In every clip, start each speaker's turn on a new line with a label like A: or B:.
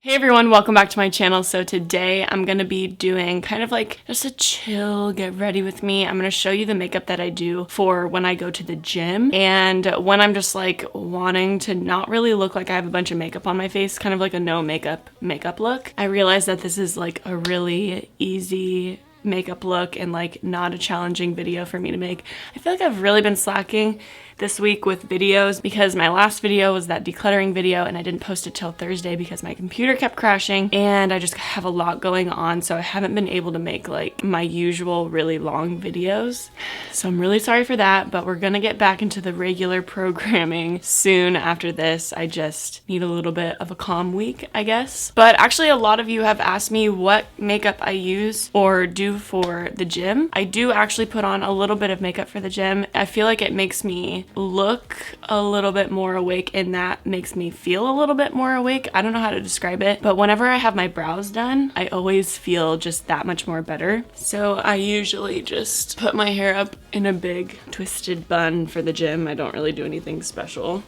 A: Hey everyone, welcome back to my channel. So today I'm going to be doing kind of like just a chill get ready with me. I'm going to show you the makeup that I do for when I go to the gym and when I'm just like wanting to not really look like I have a bunch of makeup on my face, kind of like a no makeup look. I realized that this is like a really easy makeup look and like not a challenging video for me to make. I feel like I've really been slacking this week with videos because my last video was that decluttering video and I didn't post it till Thursday because my computer kept crashing and I just have a lot going on, so I haven't been able to make like my usual really long videos. So I'm really sorry for that, but we're gonna get back into the regular programming soon after this. I just need a little bit of a calm week, I guess. But actually a lot of you have asked me what makeup I use or do for the gym. I do actually put on a little bit of makeup for the gym. I feel like it makes me look a little bit more awake and that makes me feel a little bit more awake. I don't know how to describe it, but whenever I have my brows done, I always feel just that much more better. So I usually just put my hair up in a big twisted bun for the gym. I don't really do anything special.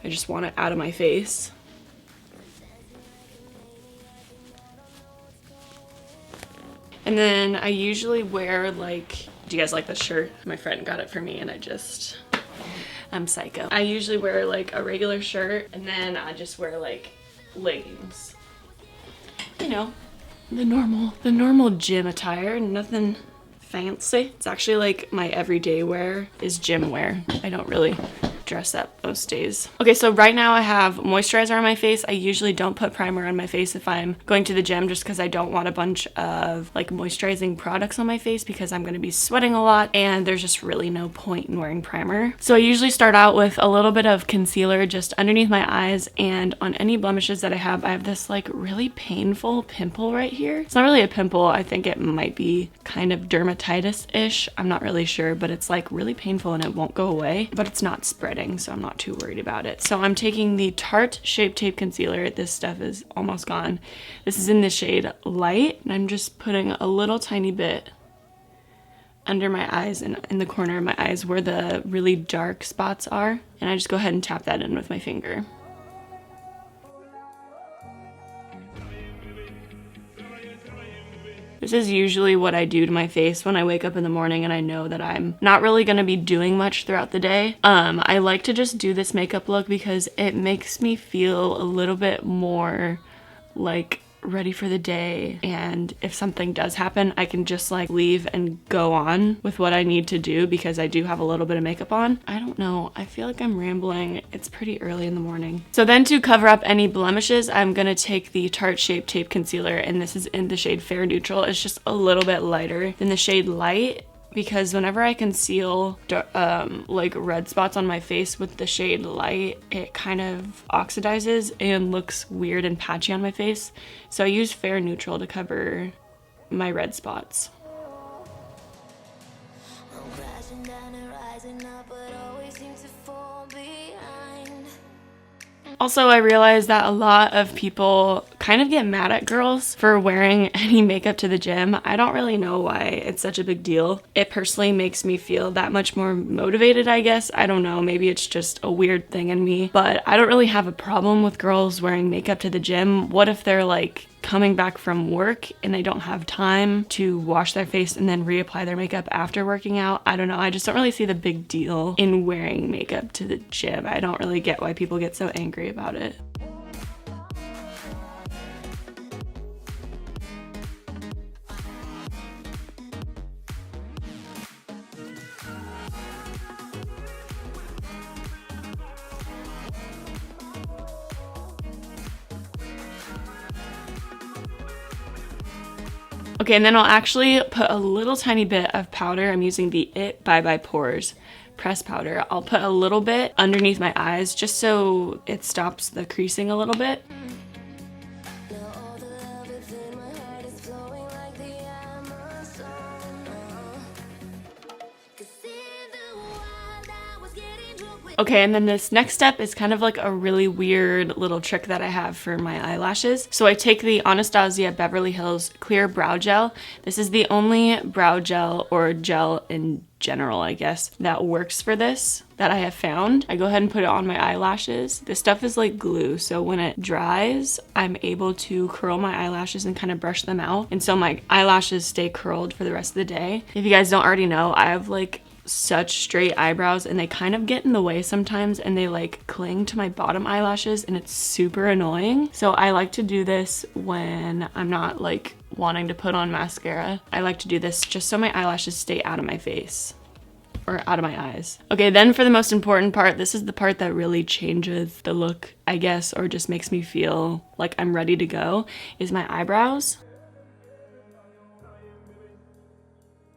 A: I just want it out of my face. And then I usually wear like, do you guys like this shirt? My friend got it for me and I'm psycho. I usually wear like a regular shirt and then I just wear like leggings. You know, the normal gym attire, nothing fancy. It's actually like my everyday wear is gym wear. I don't really dress up most days. Okay, so right now I have moisturizer on my face. I usually don't put primer on my face if I'm going to the gym just because I don't want a bunch of like moisturizing products on my face because I'm going to be sweating a lot and there's just really no point in wearing primer. So I usually start out with a little bit of concealer just underneath my eyes, and on any blemishes that I have this like really painful pimple right here. It's not really a pimple. I think it might be kind of dermatitis-ish. I'm not really sure, but it's like really painful and it won't go away, but it's not spreading, so I'm not too worried about it. So I'm taking the Tarte Shape Tape Concealer. This stuff is almost gone. This is in the shade Light, and I'm just putting a little tiny bit under my eyes and in the corner of my eyes where the really dark spots are, and I just go ahead and tap that in with my finger. This is usually what I do to my face when I wake up in the morning and I know that I'm not really gonna be doing much throughout the day. I like to just do this makeup look because it makes me feel a little bit more like ready for the day, and if something does happen I can just like leave and go on with what I need to do because I do have a little bit of makeup on. I don't know, I feel like I'm rambling. It's pretty early in the morning. So then to cover up any blemishes, I'm gonna take the Tarte Shape Tape Concealer, and this is in the shade Fair Neutral. It's just a little bit lighter than the shade Light, because whenever I conceal like red spots on my face with the shade Light, it kind of oxidizes and looks weird and patchy on my face. So I use Fair Neutral to cover my red spots. Also, I realized that a lot of people kind of get mad at girls for wearing any makeup to the gym. I don't really know why it's such a big deal. It personally makes me feel that much more motivated, I guess. I don't know, maybe it's just a weird thing in me, but I don't really have a problem with girls wearing makeup to the gym. What if they're like coming back from work and they don't have time to wash their face and then reapply their makeup after working out? I don't know, I just don't really see the big deal in wearing makeup to the gym. I don't really get why people get so angry about it. Okay, and then I'll actually put a little tiny bit of powder. I'm using the It Bye Bye Pores press powder. I'll put a little bit underneath my eyes just so it stops the creasing a little bit. Okay, and then this next step is kind of like a really weird little trick that I have for my eyelashes. So I take the Anastasia Beverly Hills Clear Brow Gel. This is the only brow gel or gel in general, I guess, that works for this that I have found. I go ahead and put it on my eyelashes. This stuff is like glue, so when it dries, I'm able to curl my eyelashes and kind of brush them out. And so my eyelashes stay curled for the rest of the day. If you guys don't already know, I have like such straight eyebrows and they kind of get in the way sometimes and they like cling to my bottom eyelashes and it's super annoying. So I like to do this when I'm not like wanting to put on mascara. I like to do this just so my eyelashes stay out of my face or out of my eyes. Okay, then for the most important part, this is the part that really changes the look, I guess, or just makes me feel like I'm ready to go, is my eyebrows.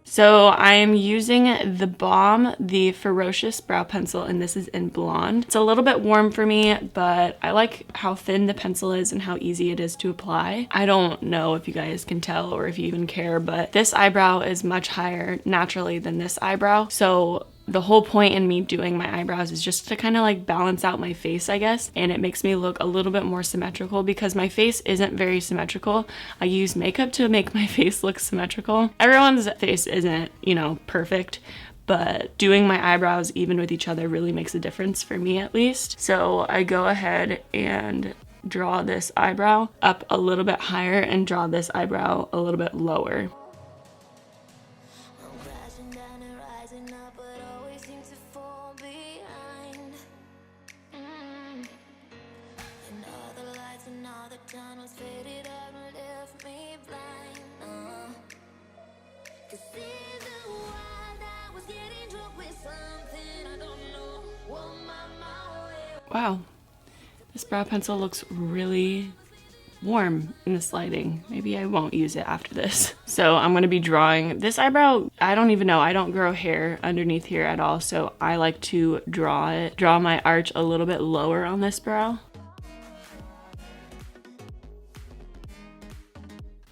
A: So I am using TheBalm, the Furrowcious brow pencil, and this is in blonde. It's a little bit warm for me, but I like how thin the pencil is and how easy it is to apply. I don't know if you guys can tell or if you even care, but this eyebrow is much higher naturally than this eyebrow. So the whole point in me doing my eyebrows is just to kind of like balance out my face, I guess, and it makes me look a little bit more symmetrical because my face isn't very symmetrical. I use makeup to make my face look symmetrical. Everyone's face isn't, you know, perfect, but doing my eyebrows even with each other really makes a difference for me at least. So I go ahead and draw this eyebrow up a little bit higher and draw this eyebrow a little bit lower. Wow, this brow pencil looks really warm in this lighting. Maybe I won't use it after this. So I'm gonna be drawing this eyebrow. I don't even know, I don't grow hair underneath here at all, so I like to draw my arch a little bit lower on this brow,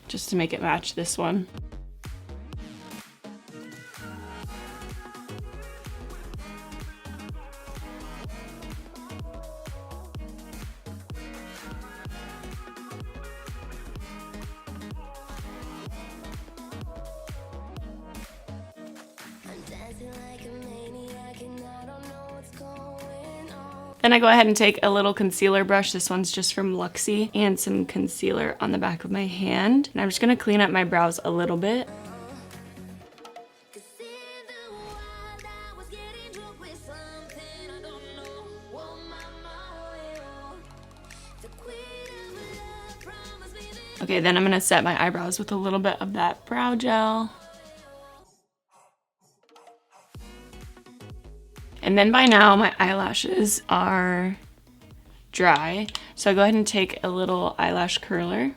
A: just to make it match this one. Then I go ahead and take a little concealer brush. This one's just from Luxie, and some concealer on the back of my hand. And I'm just gonna clean up my brows a little bit. Okay, then I'm gonna set my eyebrows with a little bit of that brow gel. And then by now my eyelashes are dry. So I go ahead and take a little eyelash curler.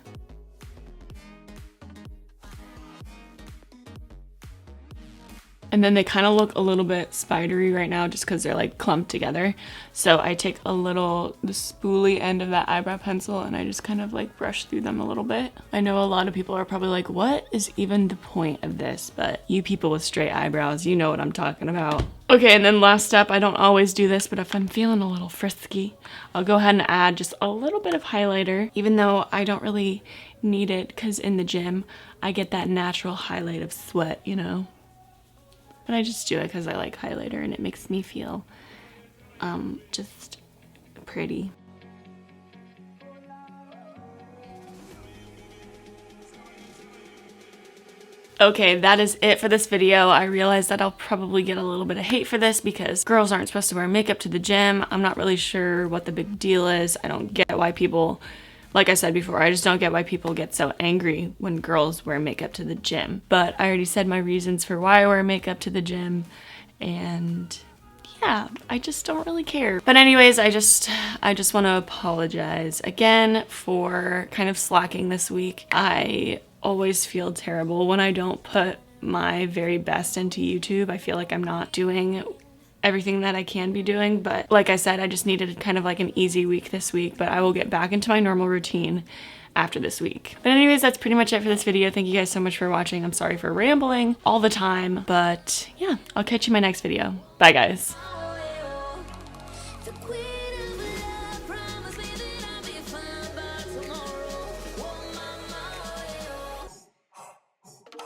A: And then they kind of look a little bit spidery right now just because they're like clumped together. So I take the spoolie end of that eyebrow pencil and I just kind of like brush through them a little bit. I know a lot of people are probably like, what is even the point of this? But you people with straight eyebrows, you know what I'm talking about. Okay, and then last step, I don't always do this, but if I'm feeling a little frisky, I'll go ahead and add just a little bit of highlighter, even though I don't really need it because in the gym, I get that natural highlight of sweat, you know? But I just do it because I like highlighter and it makes me feel just pretty. Okay, that is it for this video. I realize that I'll probably get a little bit of hate for this because girls aren't supposed to wear makeup to the gym. I'm not really sure what the big deal is. I don't get why people, like I said before, I just don't get why people get so angry when girls wear makeup to the gym. But I already said my reasons for why I wear makeup to the gym, and yeah, I just don't really care. But anyways, I just want to apologize again for kind of slacking this week. I always feel terrible when I don't put my very best into YouTube. I feel like I'm not doing everything that I can be doing, but like I said, I just needed kind of like an easy week this week, but I will get back into my normal routine after this week. But anyways, that's pretty much it for this video. Thank you guys so much for watching. I'm sorry for rambling all the time, but yeah, I'll catch you in my next video. Bye guys.